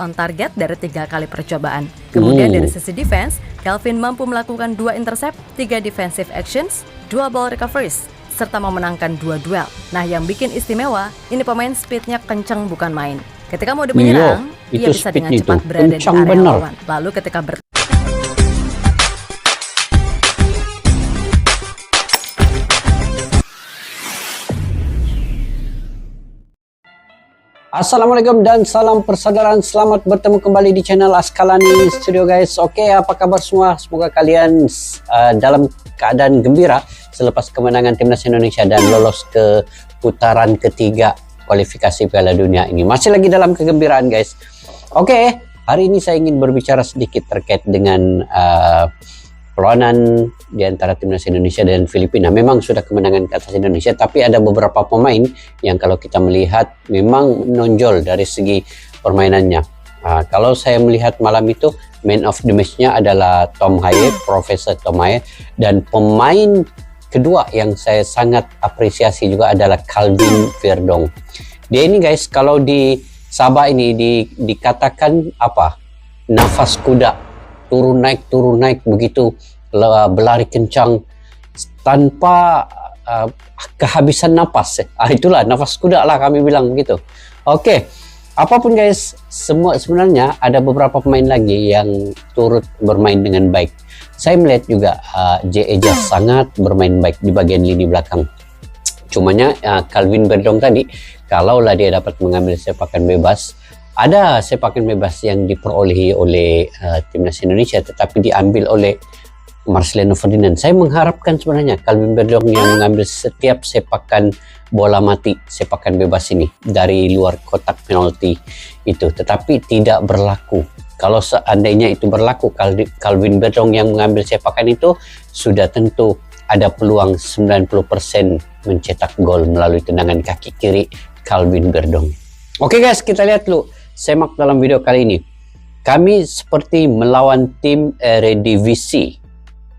on target dari 3 kali percobaan. Kemudian dari sisi defense, Calvin mampu melakukan 2 intercept, 3 defensive actions, 2 ball recoveries, serta memenangkan 2 duel. Nah, yang bikin istimewa, ini pemain speednya kenceng bukan main. Ketika mode menyerang, ia bisa dengan cepat berada di area lawan. Lalu ketika Assalamualaikum dan salam persaudaraan. Selamat bertemu kembali di channel Askalani Studio guys. Oke, apa kabar semua? Semoga kalian dalam keadaan gembira selepas kemenangan timnas Indonesia dan lolos ke putaran ketiga kualifikasi Piala Dunia ini. Masih lagi dalam kegembiraan guys. Oke, hari ini saya ingin berbicara sedikit terkait dengan perlawanan di antara timnas Indonesia dan Filipina. Memang sudah kemenangan ke atas Indonesia, tapi ada beberapa pemain yang kalau kita melihat memang menonjol dari segi permainannya. Kalau saya melihat malam itu, man of the match-nya adalah Tom Haye, Profesor Tom Haye, dan pemain kedua yang saya sangat apresiasi juga adalah Calvin Verdong. Dia ini guys, kalau di Sabah ini dikatakan apa? Nafas kuda. Turun naik begitu, berlari kencang tanpa kehabisan napas. Itulah nafas kuda lah kami bilang begitu. Oke, apapun guys, sebenarnya ada beberapa pemain lagi yang turut bermain dengan baik. Saya melihat juga J. Eja sangat bermain baik di bagian lini belakang. Cumanya Calvin Verdong tadi, kalaulah dia dapat mengambil sepakan bebas, ada sepakan bebas yang diperolehi oleh timnas Indonesia tetapi diambil oleh Marcelino Ferdinand. Saya mengharapkan sebenarnya Calvin Verdong yang mengambil setiap sepakan bola mati, sepakan bebas ini dari luar kotak penalti itu, tetapi tidak berlaku. Kalau seandainya itu berlaku, Calvin Verdong yang mengambil sepakan itu sudah tentu ada peluang 90% mencetak gol melalui tendangan kaki kiri Calvin Verdong. Oke guys, kita lihat dulu. Semak dalam video kali ini. Kami seperti melawan tim Eredivisie.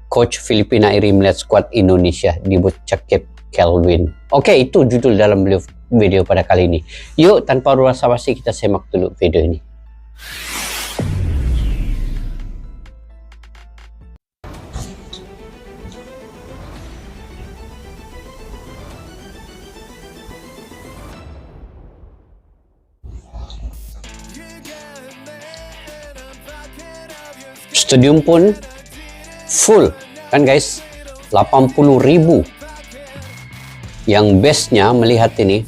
Coach Filipina iri melihat skuad Indonesia dibut cekip Calvin. Oke, itu judul dalam video pada kali ini. Yuk, tanpa basa-basi kita semak dulu video ini. Stadium pun full kan guys, 80.000. Yang bestnya melihat ini,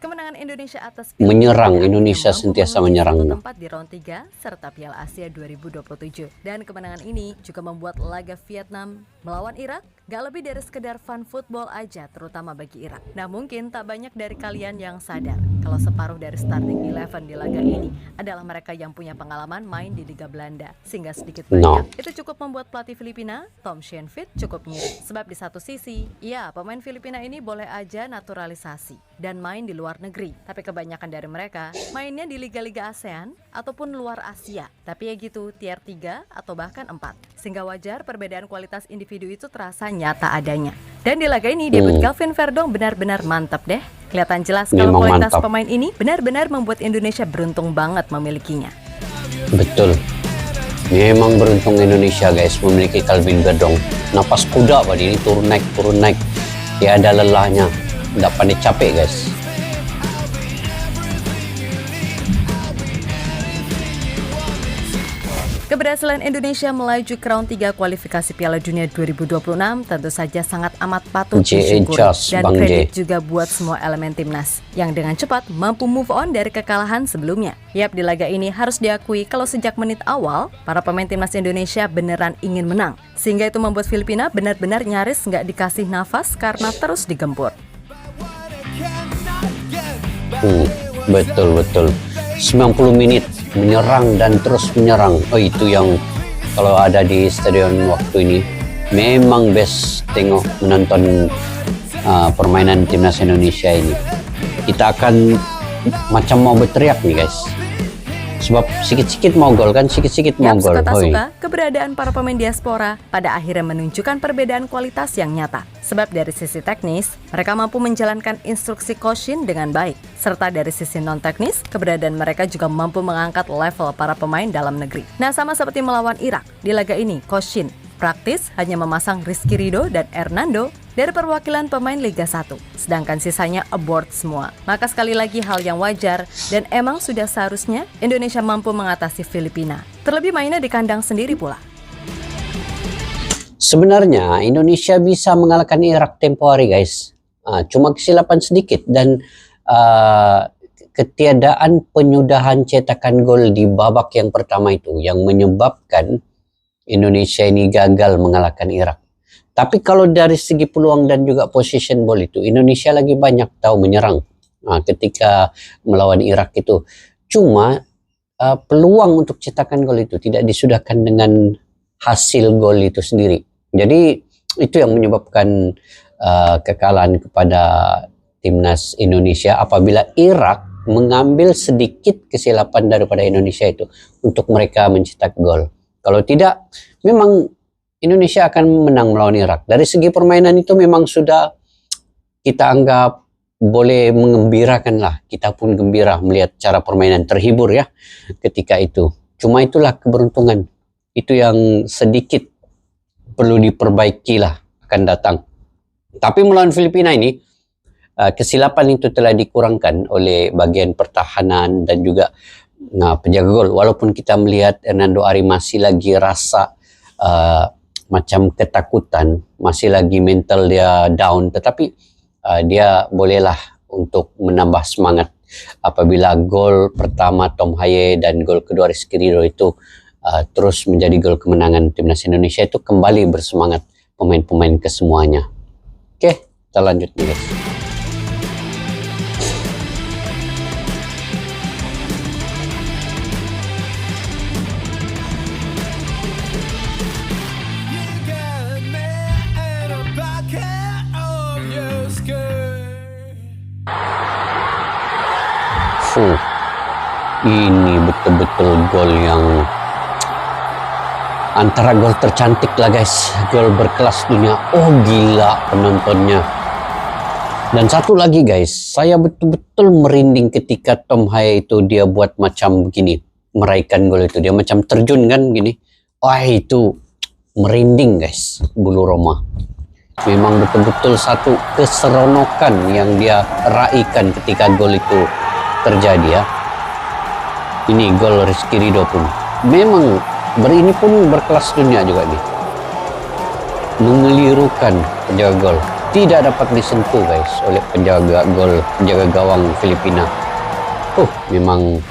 kemenangan Indonesia atas menyerang. Indonesia sentiasa menyerang. Tempat di round 3 serta Piala Asia 2027. Dan kemenangan ini juga membuat laga Vietnam melawan Irak gak lebih dari sekedar fun football aja, terutama bagi Irak. Nah, mungkin tak banyak dari kalian yang sadar kalau separuh dari starting 11 di laga ini adalah mereka yang punya pengalaman main di Liga Belanda. Sehingga sedikit banyak itu cukup membuat pelatih Filipina, Tom Shenfit, cukup ngiri. Sebab di satu sisi, ya pemain Filipina ini boleh aja naturalisasi dan main di luar negeri. Tapi kebanyakan dari mereka mainnya di liga-liga ASEAN ataupun luar Asia. Tapi ya gitu, tier 3 atau bahkan 4. Sehingga wajar perbedaan kualitas individu itu terasa nyata adanya. Dan di laga ini debut Calvin Verdong benar-benar mantap deh. Kelihatan jelas kalau kualitas pemain ini benar-benar membuat Indonesia beruntung banget memilikinya. Betul. Memang beruntung Indonesia guys memiliki Calvin Verdong. Napas kuda pada ini, turun naik. Ya ada lelahnya. Tidak pandai capek guys. Keberhasilan Indonesia melaju ke round 3 kualifikasi Piala Dunia 2026 tentu saja sangat amat patut disyukuri, dan kredit juga buat semua elemen timnas yang dengan cepat mampu move on dari kekalahan sebelumnya. Yap, di laga ini harus diakui kalau sejak menit awal para pemain timnas Indonesia beneran ingin menang, sehingga itu membuat Filipina benar-benar nyaris nggak dikasih nafas karena terus digempur. Betul 90 menit menyerang dan terus menyerang. Itu yang kalau ada di stadion waktu ini memang best tengok menonton permainan timnas Indonesia ini. Kita akan macam mau berteriak nih guys. Sebab sikit-sikit mau gol kan, sikit-sikit mau Yang gol. suka tak Hoi. suka, keberadaan para pemain diaspora pada akhirnya menunjukkan perbedaan kualitas yang nyata. Sebab dari sisi teknis, mereka mampu menjalankan instruksi Koshin dengan baik. Serta dari sisi non-teknis, keberadaan mereka juga mampu mengangkat level para pemain dalam negeri. Nah, sama seperti melawan Irak, di laga ini Koshin praktis hanya memasang Rizky Ridho dan Hernando dari perwakilan pemain Liga 1, sedangkan sisanya abort semua. Maka sekali lagi hal yang wajar dan emang sudah seharusnya Indonesia mampu mengatasi Filipina. Terlebih mainnya di kandang sendiri pula. Sebenarnya Indonesia bisa mengalahkan Irak tempo hari guys. Cuma kesilapan sedikit dan ketiadaan penyudahan cetakan gol di babak yang pertama itu yang menyebabkan Indonesia ini gagal mengalahkan Irak. Tapi kalau dari segi peluang dan juga position ball itu, Indonesia lagi banyak tahu menyerang ketika melawan Irak itu. Cuma peluang untuk cetakan gol itu tidak disudahkan dengan hasil gol itu sendiri. Jadi itu yang menyebabkan kekalahan kepada timnas Indonesia apabila Irak mengambil sedikit kesilapan daripada Indonesia itu untuk mereka mencetak gol. Kalau tidak, memang Indonesia akan menang melawan Irak. Dari segi permainan itu memang sudah kita anggap boleh mengembirakan lah. Kita pun gembira melihat cara permainan, terhibur ya ketika itu. Cuma itulah keberuntungan. Itu yang sedikit perlu diperbaiki lah akan datang. Tapi melawan Filipina ini, kesilapan itu telah dikurangkan oleh bagian pertahanan dan juga penjaga gol. Walaupun kita melihat Hernando Ari masih lagi rasa macam ketakutan, masih lagi mental dia down, tetapi dia bolehlah untuk menambah semangat apabila gol pertama Tom Haye dan gol kedua Rizky Ridho itu terus menjadi gol kemenangan timnas Indonesia, itu kembali bersemangat pemain-pemain kesemuanya. Oke, kita lanjut nih guys. Ini betul-betul gol yang antara gol tercantik lah guys, gol berkelas dunia. Oh gila penontonnya. Dan satu lagi guys, saya betul-betul merinding ketika Tom Haye itu dia buat macam begini, meraihkan gol itu, dia macam terjun kan gini. Wah itu merinding guys, bulu roma. Memang betul-betul satu keseronokan yang dia raihkan ketika gol itu terjadi ya. Ini gol Rizky Ridho pun memang ini pun berkelas dunia juga nih, mengelirukan penjaga gol, tidak dapat disentuh guys oleh penjaga gol, penjaga gawang Filipina. Memang.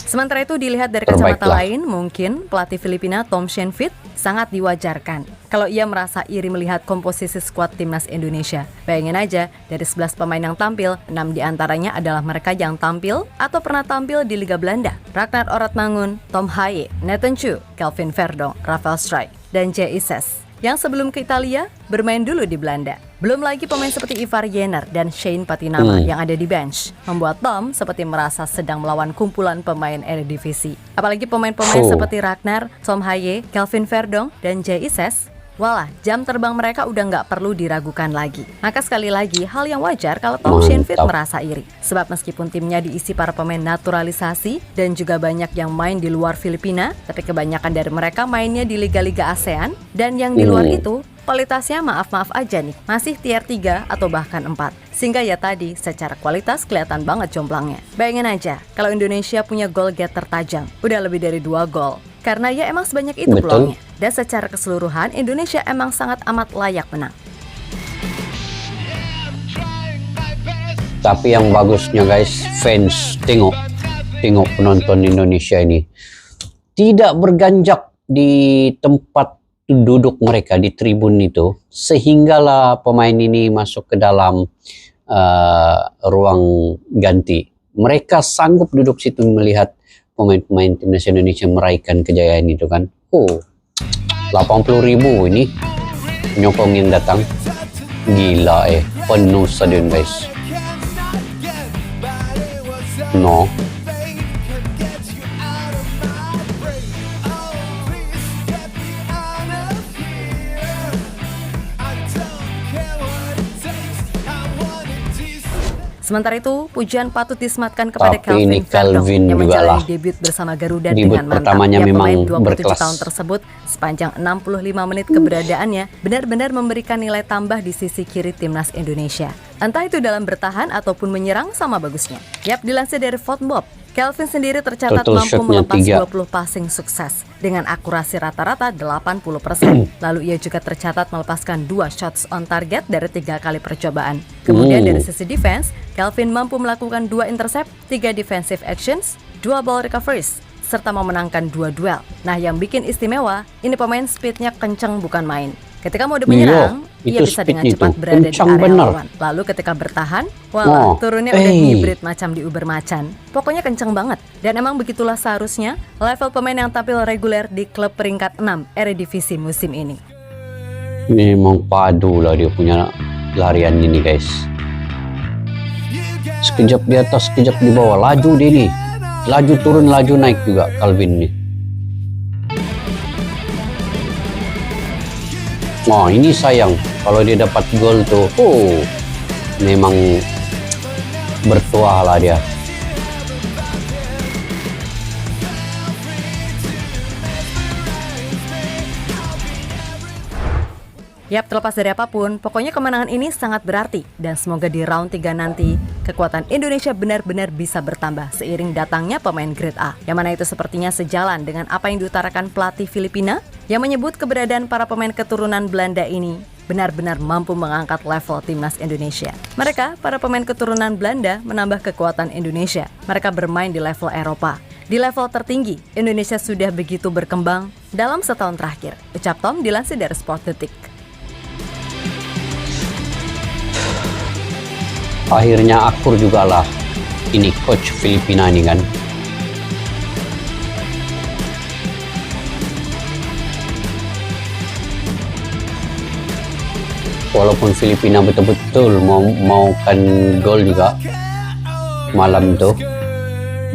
Sementara itu dilihat dari kacamata lain, mungkin pelatih Filipina Tom Shenfit sangat diwajarkan kalau ia merasa iri melihat komposisi skuad timnas Indonesia. Bayangin aja, dari 11 pemain yang tampil, 6 diantaranya adalah mereka yang tampil atau pernah tampil di Liga Belanda. Ragnar Oratmangun, Tom Haye, Nathan Chu, Kelvin Verdonk, Rafael Strijk, dan J. Ises yang sebelum ke Italia bermain dulu di Belanda. Belum lagi pemain seperti Ivar Jenner dan Shane Patinama yang ada di bench, membuat Tom seperti merasa sedang melawan kumpulan pemain Eredivisie. Apalagi pemain-pemain seperti Ragnar, Tom Haye, Kelvin Verdonk, dan J. Ises, walah, jam terbang mereka udah nggak perlu diragukan lagi. Maka sekali lagi, hal yang wajar kalau Tom Shenfit merasa iri. Sebab meskipun timnya diisi para pemain naturalisasi dan juga banyak yang main di luar Filipina, tapi kebanyakan dari mereka mainnya di liga-liga ASEAN, dan yang di luar itu kualitasnya maaf-maaf aja nih, masih tier 3 atau bahkan 4. Sehingga ya tadi, secara kualitas kelihatan banget jomblangnya. Bayangin aja, kalau Indonesia punya goal getter tajam, udah lebih dari 2 gol. Karena ya emang sebanyak itu peluangnya. Dan secara keseluruhan, Indonesia emang sangat amat layak menang. Tapi yang bagusnya guys, fans tengok penonton Indonesia ini tidak berganjak di tempat duduk mereka di tribun itu, sehinggalah pemain ini masuk ke dalam ruang ganti. Mereka sanggup duduk situ melihat pemain-pemain timnas Indonesia meraihkan kejayaan itu kan. 80.000 ini penyokong yang datang. Gila penuh stadion guys. Sementara itu, pujian patut disematkan kepada Tapi ini Calvin Verdong Calvin yang juga lah. menjalani debut bersama Garuda Debut dengan mantap. pertamanya Ya, memang pemain 27 berkelas. tahun tersebut sepanjang 65 menit keberadaannya benar-benar memberikan nilai tambah di sisi kiri timnas Indonesia. Entah itu dalam bertahan ataupun menyerang sama bagusnya. Yap, dilansir dari Football, Calvin sendiri tercatat Total mampu shotnya melepas 3. 20 passing sukses dengan akurasi rata-rata 80%. Lalu ia juga tercatat melepaskan 2 shots on target dari 3 kali percobaan. Kemudian dari sisi defense, Calvin mampu melakukan 2 intercept, 3 defensive actions, 2 ball recoveries, serta memenangkan 2 duel. Nah, yang bikin istimewa, ini pemain speednya kenceng bukan main. Ketika mode menyerang, ia itu bisa dengan speednya cepat itu. berada di Kencang area bener. lawan. Lalu ketika bertahan, walah, turunnya udah hybrid macam di Uber Macan. Pokoknya kenceng banget. Dan emang begitulah seharusnya level pemain yang tampil reguler di klub peringkat 6 Eredivisie musim ini. Memang padu lah dia punya larian ini guys. Sekejap di atas, sekejap di bawah. Laju dia nih. Laju turun, laju naik juga Calvin nih. Oh, ini sayang kalau dia dapat gol tuh. Oh, memang bertuah lah dia. Yap, terlepas dari apapun, pokoknya kemenangan ini sangat berarti. Dan semoga di round 3 nanti, kekuatan Indonesia benar-benar bisa bertambah seiring datangnya pemain grade A. Yang mana itu sepertinya sejalan dengan apa yang diutarakan pelatih Filipina, yang menyebut keberadaan para pemain keturunan Belanda ini benar-benar mampu mengangkat level timnas Indonesia. Mereka, para pemain keturunan Belanda, menambah kekuatan Indonesia. Mereka bermain di level Eropa. Di level tertinggi, Indonesia sudah begitu berkembang dalam setahun terakhir. Ucap Tom dilansir dari Sport Detik. Akhirnya akur juga lah ini coach Filipina ini kan. Walaupun Filipina betul-betul maukan gol juga malam tuh,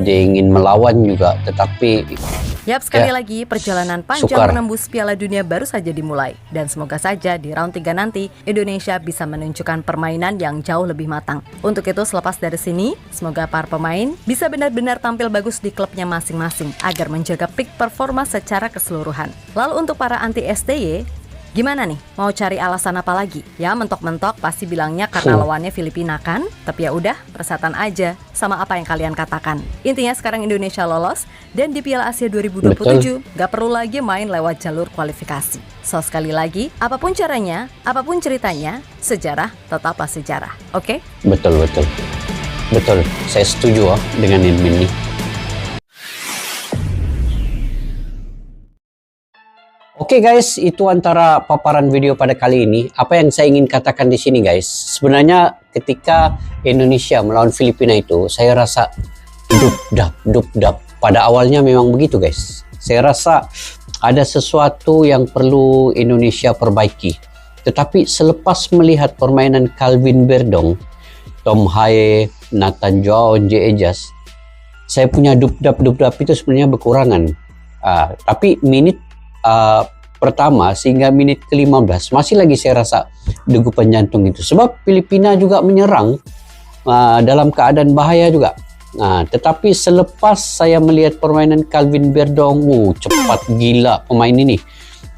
dia ingin melawan juga, tetapi Yap, sekali lagi perjalanan panjang sukar menembus Piala Dunia baru saja dimulai. Dan semoga saja di round 3 nanti Indonesia bisa menunjukkan permainan yang jauh lebih matang. Untuk itu selepas dari sini, semoga para pemain bisa benar-benar tampil bagus di klubnya masing-masing agar menjaga peak performa secara keseluruhan. Lalu untuk para anti STY, gimana nih? Mau cari alasan apa lagi? Ya mentok-mentok pasti bilangnya karena lawannya Filipina kan? Tapi ya udah, persatan aja sama apa yang kalian katakan. Intinya sekarang Indonesia lolos dan di Piala Asia 2027 gak perlu lagi main lewat jalur kualifikasi. So sekali lagi, apapun caranya, apapun ceritanya, sejarah tetaplah sejarah. Oke? betul, saya setuju dengan admin ini. Oke guys, itu antara paparan video pada kali ini. Apa yang saya ingin katakan di sini guys, sebenarnya ketika Indonesia melawan Filipina itu, saya rasa dub-dap. Pada awalnya memang begitu guys. Saya rasa ada sesuatu yang perlu Indonesia perbaiki. Tetapi selepas melihat permainan Calvin Verdong, Tom Haye, Nathan Joao, J. Ejas, saya punya dub-dap itu sebenarnya berkurangan. Tapi menit pertama sehingga menit ke-15 masih lagi saya rasa degupan jantung itu, sebab Filipina juga menyerang dalam keadaan bahaya juga. Tetapi selepas saya melihat permainan Calvin Verdong, cepat gila pemain ini,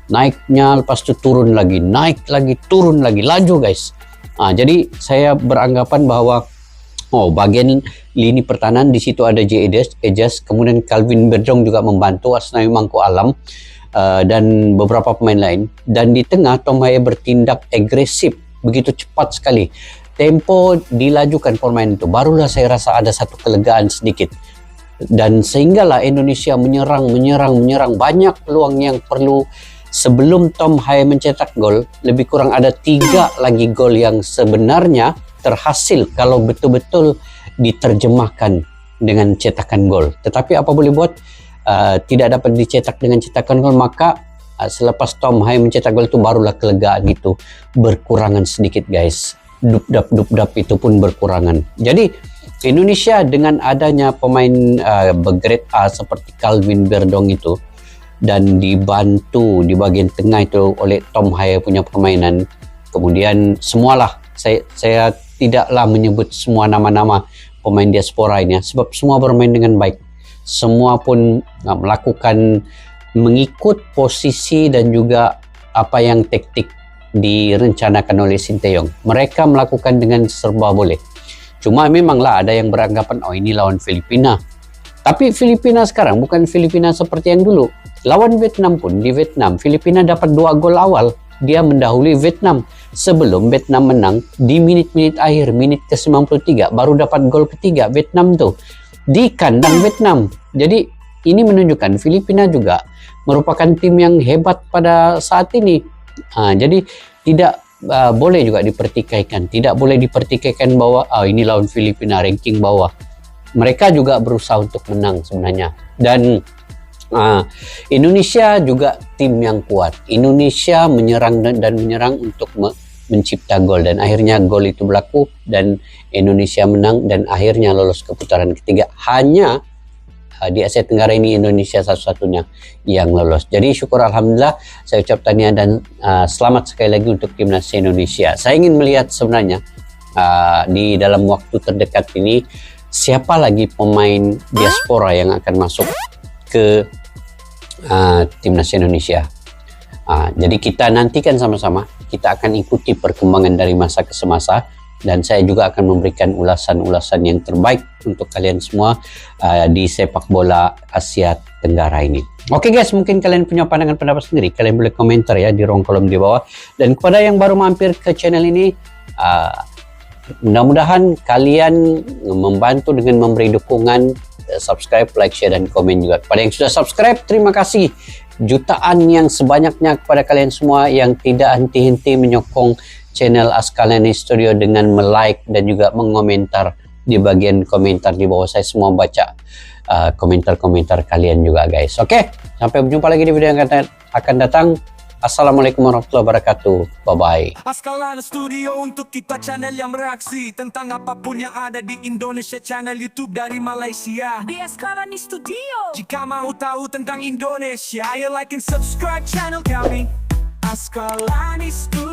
naiknya lepas itu turun lagi, naik lagi, turun lagi, laju guys. Jadi saya beranggapan bahwa bagian lini pertahanan di situ ada J. Ejas, kemudian Calvin Verdong juga membantu, Asnawi Mangku Alam, dan beberapa pemain lain. Dan di tengah Tom Haye bertindak agresif begitu cepat sekali, tempo dilajukan permainan itu, barulah saya rasa ada satu kelegaan sedikit. Dan sehinggalah Indonesia menyerang banyak peluang yang perlu. Sebelum Tom Haye mencetak gol, lebih kurang ada 3 lagi gol yang sebenarnya terhasil kalau betul-betul diterjemahkan dengan cetakan gol. Tetapi apa boleh buat, tidak dapat dicetak dengan cetakan gol, maka selepas Tom Haye mencetak gol itu barulah kelegaan itu berkurangan sedikit guys. Dub-dap itu pun berkurangan. Jadi Indonesia dengan adanya pemain bergrade A seperti Calvin Verdong itu, dan dibantu di bagian tengah itu oleh Tom Haye punya permainan, kemudian semualah saya tidaklah menyebut semua nama-nama pemain diaspora ini ya, sebab semua bermain dengan baik. Semua pun melakukan mengikut posisi dan juga apa yang taktik direncanakan oleh Sinteyong. Mereka melakukan dengan serba boleh. Cuma memanglah ada yang beranggapan, oh ini lawan Filipina. Tapi Filipina sekarang bukan Filipina seperti yang dulu. Lawan Vietnam pun, di Vietnam, Filipina dapat 2 gol awal. Dia mendahului Vietnam. Sebelum Vietnam menang, di menit-menit akhir, menit ke-93, baru dapat gol ketiga Vietnam tuh. Di kandang Vietnam. Jadi ini menunjukkan Filipina juga merupakan tim yang hebat pada saat ini. Jadi tidak boleh juga dipertikaikan. Tidak boleh dipertikaikan bahwa ini lawan Filipina ranking bawah. Mereka juga berusaha untuk menang sebenarnya. Dan Indonesia juga tim yang kuat. Indonesia menyerang dan menyerang untuk mencipta gol, dan akhirnya gol itu berlaku dan Indonesia menang dan akhirnya lolos ke putaran ketiga. Hanya di Asia Tenggara ini Indonesia satu-satunya yang lolos. Jadi syukur alhamdulillah, saya ucap tahniah dan selamat sekali lagi untuk timnas Indonesia. Saya ingin melihat sebenarnya di dalam waktu terdekat ini siapa lagi pemain diaspora yang akan masuk ke timnas Indonesia. Jadi kita nantikan sama-sama, kita akan ikuti perkembangan dari masa ke semasa, dan saya juga akan memberikan ulasan-ulasan yang terbaik untuk kalian semua di sepak bola Asia Tenggara ini. Oke guys, mungkin kalian punya pandangan pendapat sendiri, kalian boleh komentar ya di ruang kolom di bawah. Dan kepada yang baru mampir ke channel ini, mudah-mudahan kalian membantu dengan memberi dukungan, subscribe, like, share, dan komen juga. Kepada yang sudah subscribe, terima kasih jutaan yang sebanyaknya kepada kalian semua yang tidak henti-henti menyokong channel Askalani Studio dengan like dan juga mengomentar di bagian komentar di bawah. Saya semua baca komentar-komentar kalian juga guys. Oke, sampai berjumpa lagi di video yang akan datang. Assalamualaikum warahmatullahi wabarakatuh. Bye-bye. Askalani Studio untuk kita, channel yang bereaksi tentang apapun yang ada di Indonesia. Channel YouTube dari Malaysia di Askalani Studio. Jika mau tahu tentang Indonesia, ayo like and subscribe channel kami Askalani Studio.